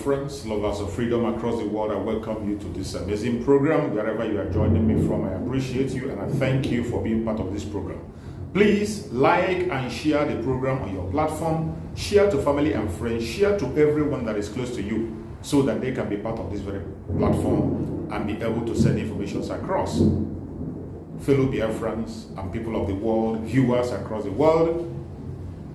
friends, lovers of freedom across the world, I welcome you to this amazing program. Wherever you are joining me from, I appreciate you and I thank you for being part of this program. Please like and share the program on your platform, share to family and friends, share to everyone that is close to you so that they can be part of this very platform and be able to send information across. Fellow Biafrans and people of the world, viewers across the world,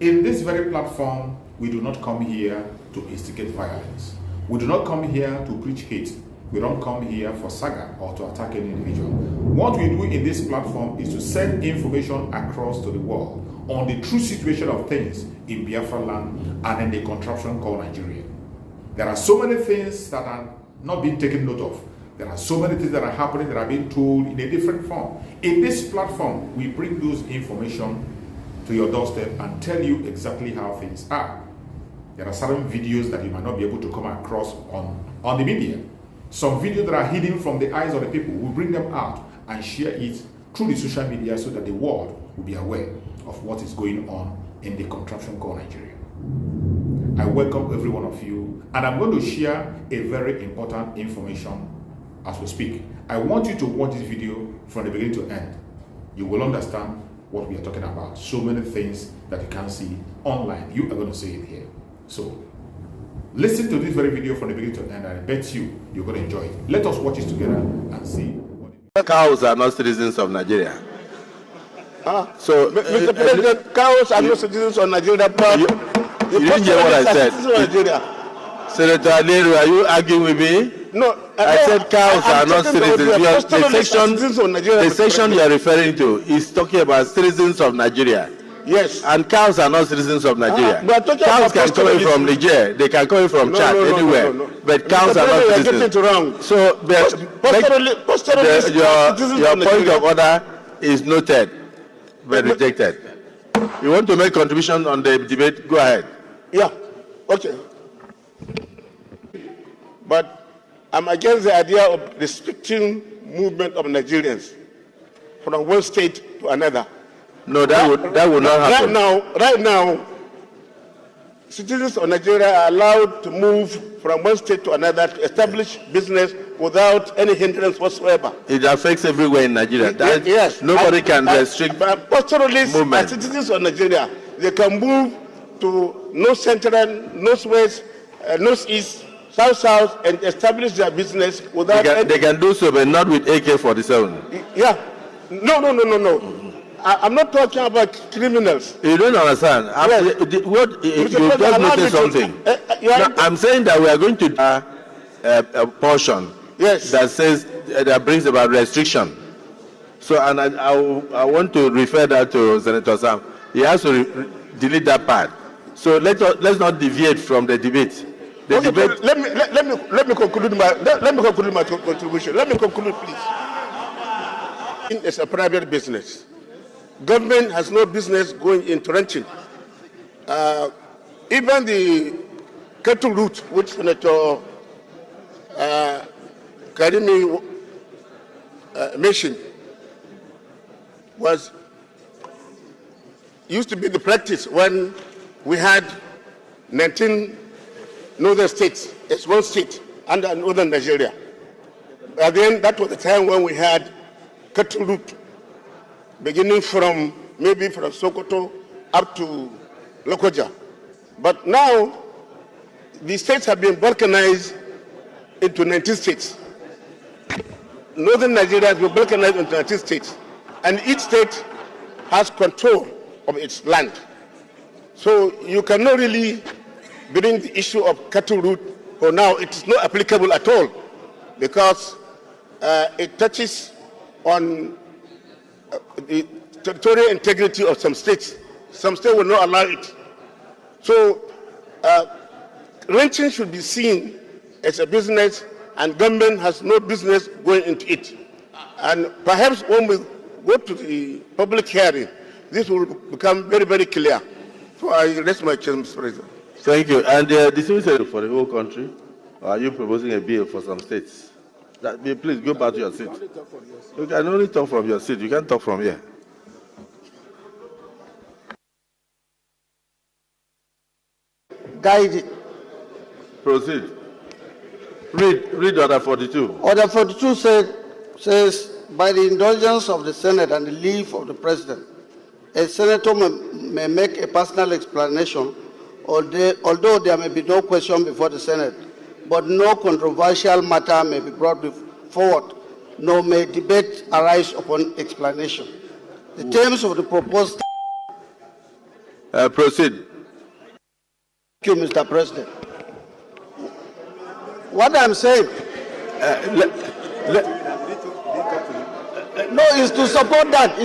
in this very platform, we do not come here to instigate violence. We do not come here to preach hate. We don't come here for saga or to attack any individual. What we do in this platform is to send information across to the world on the true situation of things in Biafra land and in the contraption called Nigeria. There are so many things that are not being taken note of. There are so many things that are happening that are being told in a different form. In this platform, we bring those information to your doorstep and tell you exactly how things are. There are certain videos that you might not be able to come across on the media. Some videos that are hidden from the eyes of the people, we bring them out and share it through the social media so that the world will be aware of what is going on in the contraption called Nigeria. I welcome every one of you, and I'm going to share a very important information as we speak. I want you to watch this video from the beginning to end. You will understand what we are talking about. So many things that you can't see online. You are going to see it here. So, listen to this very video from the beginning to end, and I bet you're going to enjoy it. Let us watch it together and see what it is. Cows are not citizens of Nigeria. So, Mr. President, cows are not citizens of Nigeria, but you didn't hear what I said. Senator Aleru, are you arguing with me? No, I said cows are not citizens. The section you are referring to is talking about citizens of Nigeria. Yes. And cows are not citizens of Nigeria. Cows can come in from Niger, they can come in from Chad, anywhere. But cows are not citizens. Wrong. So, your point of order is noted, but rejected. You want to make contribution on the debate? Go ahead. Yeah, okay. But I'm against the idea of restricting movement of Nigerians from one state to another. No, that would not happen. Right now, citizens of Nigeria are allowed to move from one state to another to establish business without any hindrance whatsoever. It affects everywhere in Nigeria. Yes. Nobody can restrict pastoralists movement. are citizens of Nigeria. They can move to North Central, Northwest, Northeast, South, and establish their business without... They can do so, but not with AK-47. Yeah. No. I'm not talking about criminals. You don't understand. Yes. You just noticed something. I'm saying that we are going to a portion that says that brings about restriction. So, and I want to refer that to Senator Sam. He has to delete that part. So let's not deviate from the debate. Let me conclude my contribution. Let me conclude, please. It's a private business. Government has no business going into ranching. Even the cattle route, which Senator Karimi mentioned, used to be the practice when we had 19 northern states as one state under northern Nigeria. But then that was the time when we had cattle route, beginning from maybe from Sokoto up to Lokoja. But now, the states have been balkanized into 19 states. Northern Nigeria has been balkanized into 19 states. And each state has control of its land. So you cannot really bring the issue of cattle route for now. It is not applicable at all because it touches on the territorial integrity of some states. Some states will not allow it. So ranching should be seen as a business, and government has no business going into it. And perhaps when we go to the public hearing, this will become very, very clear. So I rest my case, Mr. President. Thank you. And the civil service for the whole country, or are you proposing a bill for some states? Please go back to your seat. You can only talk from your seat. You can't talk from here. Guide it. Proceed. Read Order 42. Order 42 says, by the indulgence of the Senate and the leave of the President, a senator may make a personal explanation, although there may be no question before the Senate, but no controversial matter may be brought forward, nor may debate arise upon explanation. The terms of the proposed... Proceed. Thank you, Mr. President. What I'm saying... no, is to support that.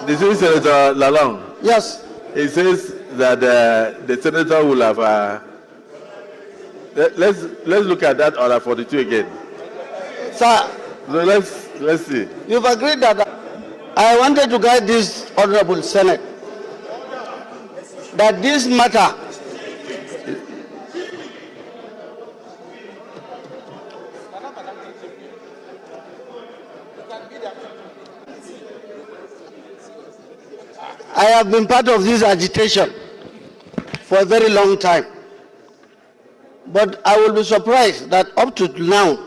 The Senator Lalong. Yes. He says that the senator will have. Let's look at that Order 42 again. Sir. So let's see. You've agreed that I wanted to guide this Honorable Senate that this matter I have been part of this agitation for a very long time. But I will be surprised that up to now,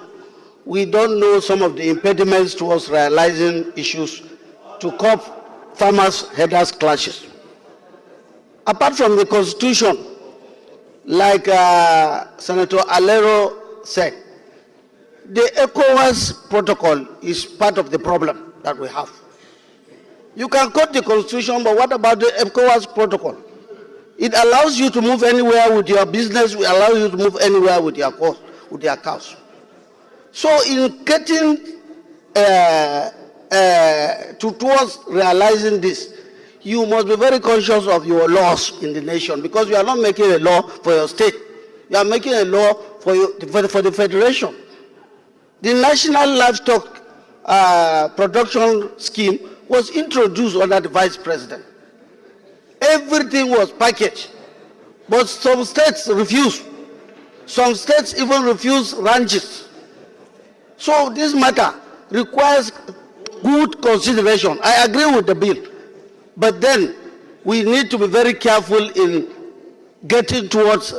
we don't know some of the impediments towards realizing issues to curb farmers-headers clashes. Apart from the Constitution, like Senator Alero said, the ECOWAS protocol is part of the problem that we have. You can quote the Constitution, but what about the ECOWAS protocol? It allows you to move anywhere with your business. It allows you to move anywhere with your cows. So in getting towards realizing this, you must be very conscious of your laws in the nation, because you are not making a law for your state. You are making a law for the federation. The National Livestock Production Scheme was introduced under the Vice President. Everything was packaged, but some states refused. Some states even refused ranches. So this matter requires good consideration. I agree with the bill, but then we need to be very careful in getting towards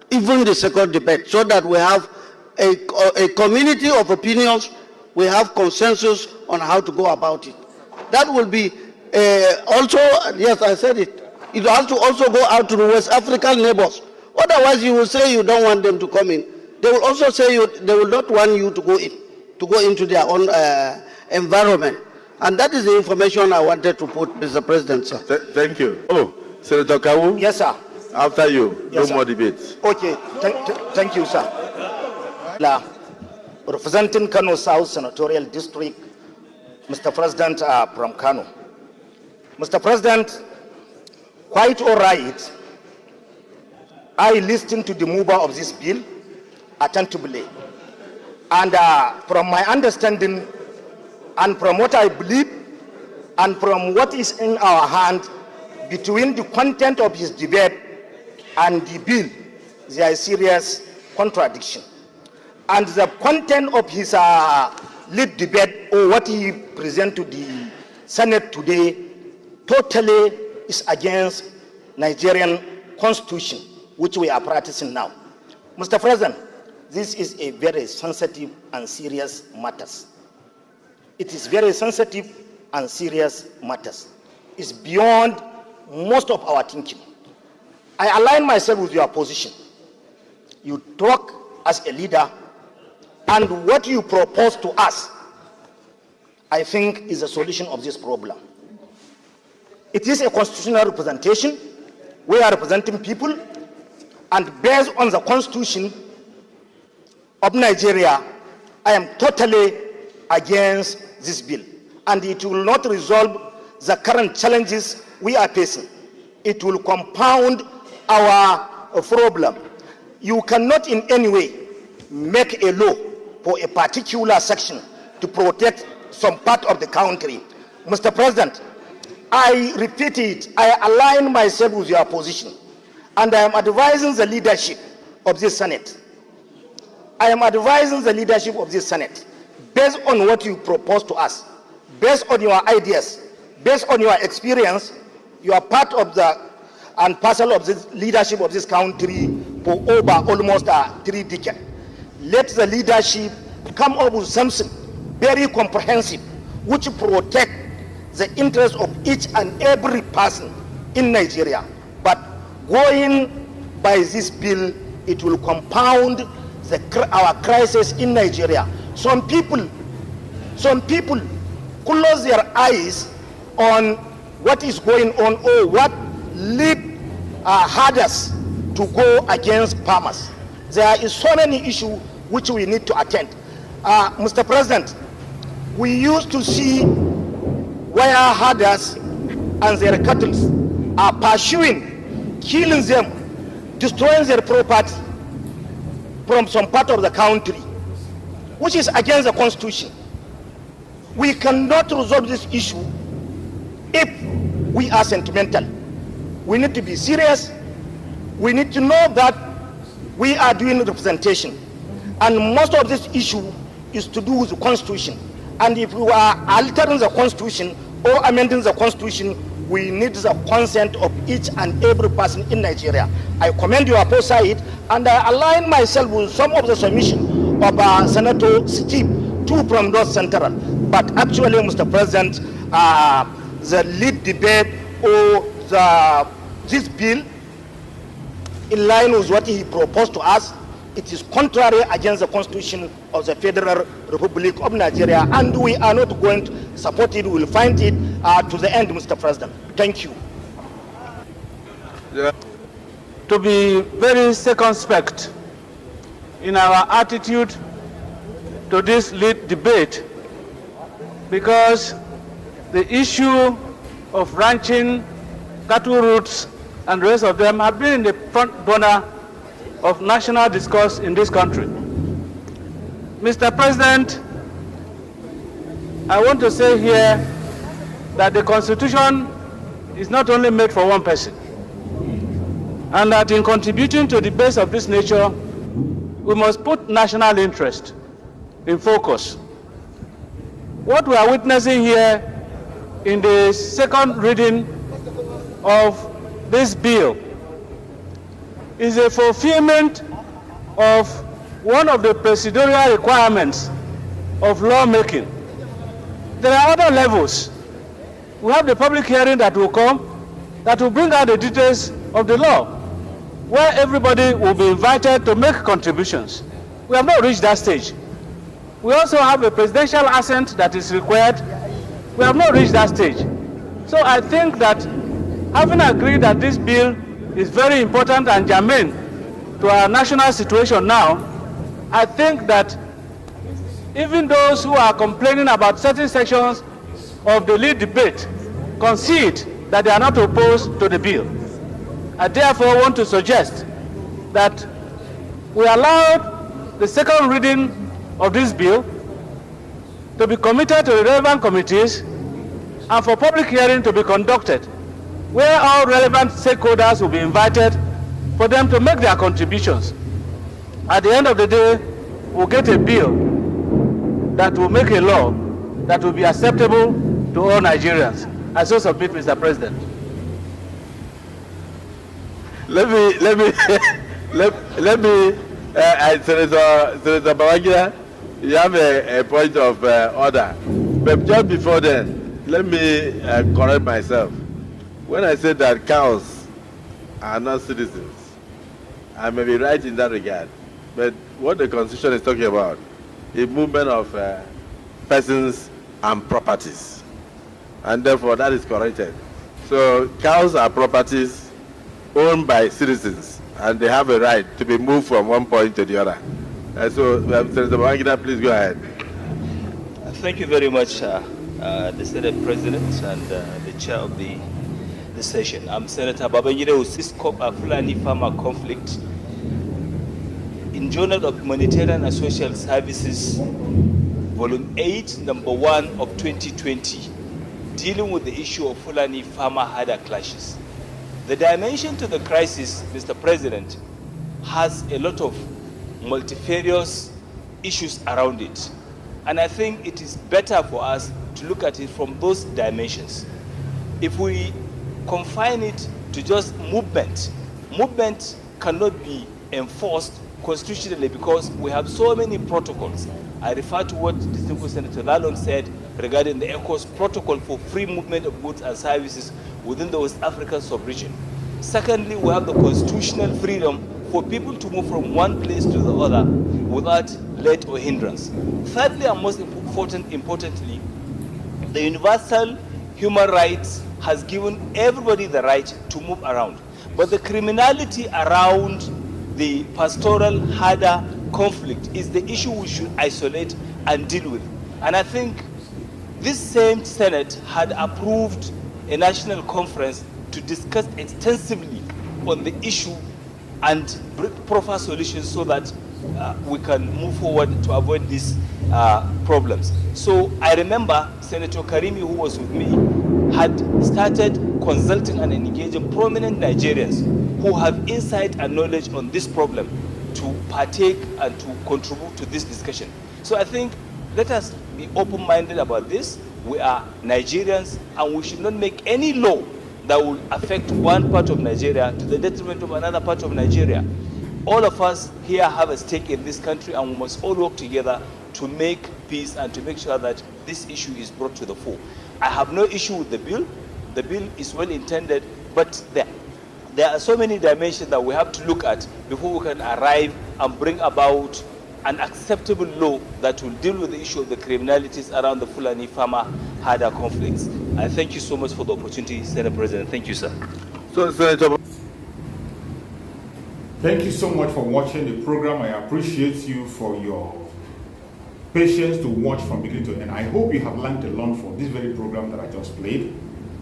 even the second debate, so that we have a community of opinions, we have consensus on how to go about it. That will be also, yes, I said it, it has to also go out to the West African neighbors. Otherwise, you will say you don't want them to come in. They will also say they will not want you to go into their own environment. And that is the information I wanted to put, Mr. President, sir. Thank you. Oh, Senator Kawu? Yes, sir. After you, yes, no more debates. Okay, thank you, sir. Representing Kano South Senatorial District, Mr. President from Kano. Mr. President, quite all right, I listened to the mover of this bill attentively. And from my understanding, and from what I believe, and from what is in our hand, between the content of his debate and the bill, there is serious contradiction. And the content of his lead debate, or what he presented to the Senate today, totally is against Nigerian Constitution, which we are practicing now. Mr. President, this is a very sensitive and serious matter. It is very sensitive and serious matters. It's beyond most of our thinking. I align myself with your position. You talk as a leader, and what you propose to us, I think, is a solution of this problem. It is a constitutional representation. We are representing people, and based on the Constitution of Nigeria, I am totally against this bill, and it will not resolve the current challenges we are facing. It will compound our problem. You cannot in any way make a law for a particular section to protect some part of the country. Mr. President, I repeat it, I align myself with your position, and I am advising the leadership of this Senate. I am advising the leadership of this Senate, based on what you propose to us, based on your ideas, based on your experience. You are part of the and parcel of this leadership of this country for over almost 3 decades. Let the leadership come up with something very comprehensive which protect the interests of each and every person in Nigeria. But going by this bill, it will compound our crisis in Nigeria. Some people close their eyes on what is going on or what lead herders to go against farmers. There is so many issues which we need to attend. Mr. President, we used to see where herders and their cattle are pursuing, killing them, destroying their property from some part of the country, which is against the Constitution. We cannot resolve this issue if we are sentimental. We need to be serious. We need to know that we are doing representation. And most of this issue is to do with the Constitution. And if we are altering the Constitution or amending the Constitution, we need the consent of each and every person in Nigeria. I commend your foresight, and I align myself with some of the submission of Senator Steve, too, from North Central. But actually, Mr. President, the lead debate or this bill, in line with what he proposed to us, it is contrary against the Constitution of the Federal Republic of Nigeria, and we are not going to support it. We will fight it to the end, Mr. President. Thank you. To be very circumspect in our attitude to this lead debate, because the issue of ranching, cattle routes, and the rest of them have been in the front burner of national discourse in this country. Mr. President, I want to say here that the Constitution is not only made for one person, and that in contributing to debates of this nature, we must put national interest in focus. What we are witnessing here in the second reading of this bill is a fulfillment of one of the procedural requirements of lawmaking. There are other levels. We have the public hearing that will come, that will bring out the details of the law, where everybody will be invited to make contributions. We have not reached that stage. We also have a presidential assent that is required. We have not reached that stage. So I think that having agreed that this bill is very important and germane to our national situation now, I think that even those who are complaining about certain sections of the lead debate concede that they are not opposed to the bill. I therefore want to suggest that we allow the second reading of this bill to be committed to the relevant committees and for public hearing to be conducted, where all relevant stakeholders will be invited for them to make their contributions. At the end of the day, we'll get a bill that will make a law that will be acceptable to all Nigerians. I so submit, Mr. President. Senator Babangida, you have a point of order. But just before then, let me correct myself. When I said that cows are not citizens, I may be right in that regard. But what the Constitution is talking about is movement of persons and properties. And therefore, that is corrected. So cows are properties owned by citizens, and they have a right to be moved from one point to the other. So, Senator Babangida, please go ahead. Thank you very much, the Senate President and the Chair of the session. I'm Senator Babangida Usisko, Fulani Farmer Conflict. In Journal of Humanitarian and Social Services, Volume 8, Number 1 of 2020, dealing with the issue of Fulani farmer herder clashes. The dimension to the crisis, Mr. President, has a lot of multifarious issues around it. And I think it is better for us to look at it from those dimensions. If we confine it to just movement. Movement cannot be enforced constitutionally because we have so many protocols. I refer to what Distinguished Senator Lalong said regarding the ECOWAS protocol for free movement of goods and services within the West African sub-region. Secondly, we have the constitutional freedom for people to move from one place to the other without let or hindrance. Thirdly, and most importantly, the universal human rights has given everybody the right to move around. But the criminality around the pastoral herder conflict is the issue we should isolate and deal with. And I think this same Senate had approved a national conference to discuss extensively on the issue and bring proper solutions so that we can move forward to avoid these problems. So I remember Senator Karimi, who was with me, had started consulting and engaging prominent Nigerians who have insight and knowledge on this problem to partake and to contribute to this discussion. So I think let us be open-minded about this. We are Nigerians and we should not make any law that will affect one part of Nigeria to the detriment of another part of Nigeria. All of us here have a stake in this country and we must all work together to make peace and to make sure that this issue is brought to the fore. I have no issue with the bill. The bill is well intended, but there are so many dimensions that we have to look at before we can arrive and bring about an acceptable law that will deal with the issue of the criminalities around the Fulani farmer herder conflicts. I thank you so much for the opportunity, Senate President. Thank you, sir. So, Senator. Thank you so much for watching the program. I appreciate you for your patience to watch from beginning to end. I hope you have learned a lot from this very program that I just played,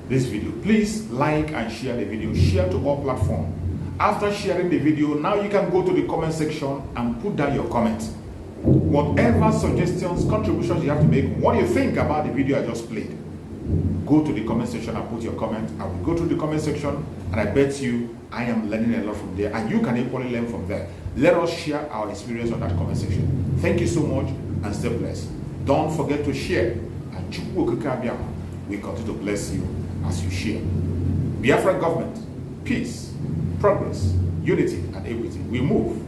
this video. Please like and share the video. Share to all platforms. After sharing the video, now you can go to the comment section and put down your comments. Whatever suggestions, contributions you have to make, what do you think about the video I just played? Go to the comment section and put your comment. I will go to the comment section and I bet you I am learning a lot from there and you can equally learn from there. Let us share our experience on that comment section. Thank you so much and stay blessed. Don't forget to share and we continue to bless you as you share. Biafra government, peace, progress, unity and equity. We move.